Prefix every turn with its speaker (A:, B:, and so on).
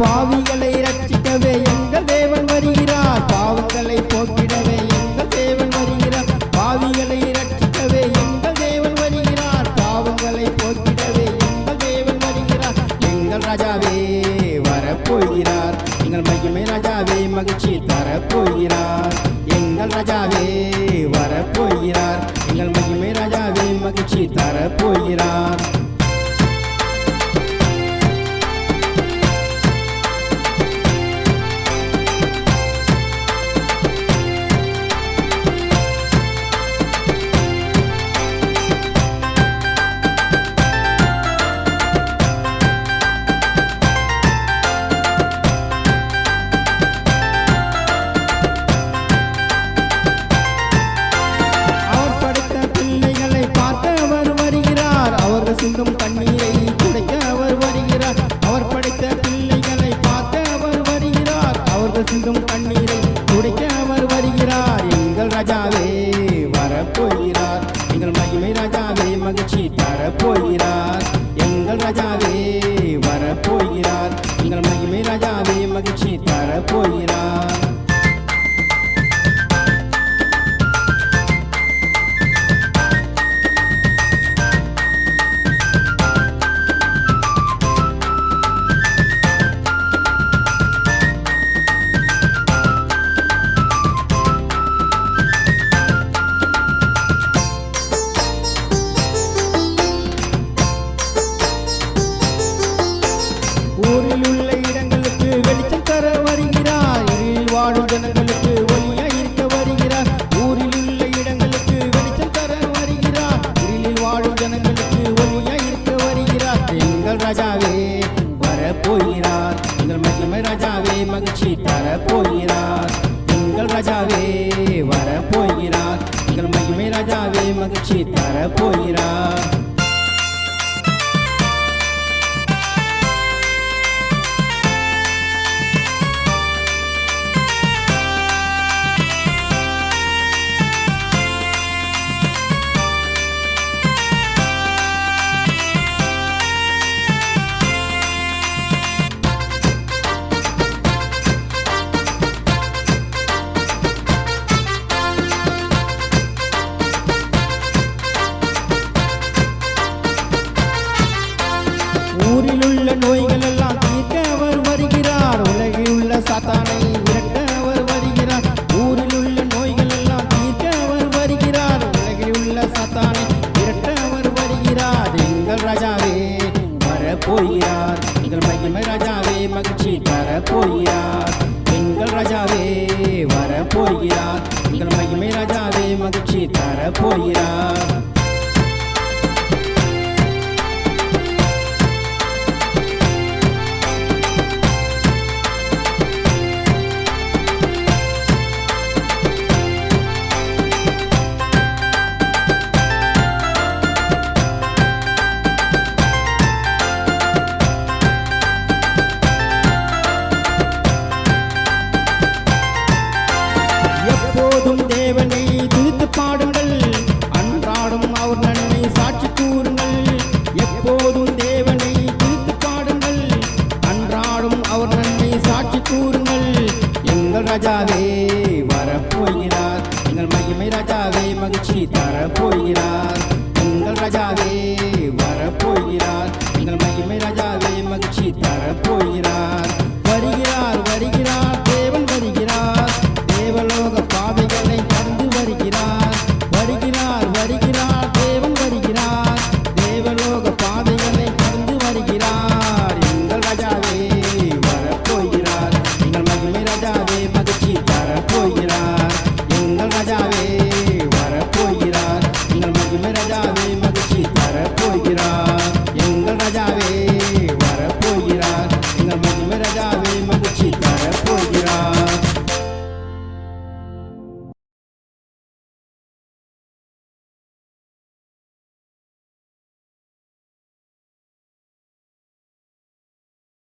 A: பாவிகளை ரட்சிக்கவே எங்கள் தேவன் வருகிறார். பாவங்களை போக்கிடவே எங்கள் தேவன் வருகிறார். பாவிகளை ரட்சிக்கவே எங்கள் தேவன் வருகிறார். பாவங்களை போக்கிடவே எங்கள் தேவன் வருகிறார். எங்கள் ராஜாவே வரப்போகிறார். எங்கள் மகிமை ராஜாவே மகிழ்ச்சி தரப்போகிறார். எங்கள் ராஜாவே வரப்போகிறார். எங்கள் மகிமை ராஜாவே மகிழ்ச்சி தரப்போகிறார். சிந்தும் கண்ணீரை துடைக்க அவர் வருகிறார். அவர் படைத்த பிள்ளைகளை பார்க்க அவர் வருகிறார். அவர்கள் சிந்தும் கண்ணீரை துடைக்க அவர் வருகிறார். எங்கள் ராஜாவே வரப்போகிறார். எங்கள் மகிமை ராஜாவே மகிழ்ச்சி தரப்போகிறார். எங்கள் ராஜாவே வரப்போகிறார். எங்கள் மகிமை ராஜாவே மகிழ்ச்சி தரப்போகிறார். ஊரில் உள்ள இடங்களுக்கு வெளிச்சம் தர வருகிறார். இருளில் வாழும் ஜனங்களுக்கு ஒளியாய் இருக்க வருகிறார். ஊரில் உள்ள இடங்களுக்கு வெளிச்சம் தர வருகிறார். இருளில் வாழும் ஜனங்களுக்கு ஒளியாய் இருக்க வருகிறார். எங்கள் ராஜாவே வரப்போகிறார். எங்கள் மகிமை ராஜாவே மகிழ்ச்சி தரப்போகிறார். எங்கள் ராஜாவே வரப்போகிறார். எங்கள் மகிமை ராஜாவே மகிழ்ச்சி தரப்போகிறார். ஊரில் உள்ள நோய்கள் எல்லாம் தீர்க்க அவர் வருகிறார். உலகில் உள்ள சாத்தானை விரட்ட அவர் வருகிறார். ஊரில் உள்ள நோய்கள் எல்லாம் தீர்க்க அவர் வருகிறார். உலகில் உள்ள சாத்தானை விரட்ட அவர் வருகிறார். எங்கள் ராஜாவே வரப்போகிறார். எங்கள் மகிமை ராஜாவே மகிழ்ச்சி தரப்போகிறார். எங்கள் ராஜாவே வரப்போகிறார். எங்கள் மகிமை ராஜாவே மகிழ்ச்சி தரப்போகிறார். எப்போதும் தேவனை துதித்து பாடுங்கள். அன்றாடும் அவர் நன்மை சாட்சி கூறுங்கள். எப்போதும் தேவனை துதித்து பாடுங்கள். அன்றாடும் அவர் நன்மை சாட்சி கூறுங்கள். எங்கள் ராஜாவே வரப்போகிறார். எங்கள் மகிமை ராஜாவே மகிழ்ச்சி தரப்போகிறார். எங்கள் ராஜாவே வரப்போகிறார். எங்கள் மகிமை ராஜாவே மகிழ்ச்சி தரப்போகிறார். வருகிறார்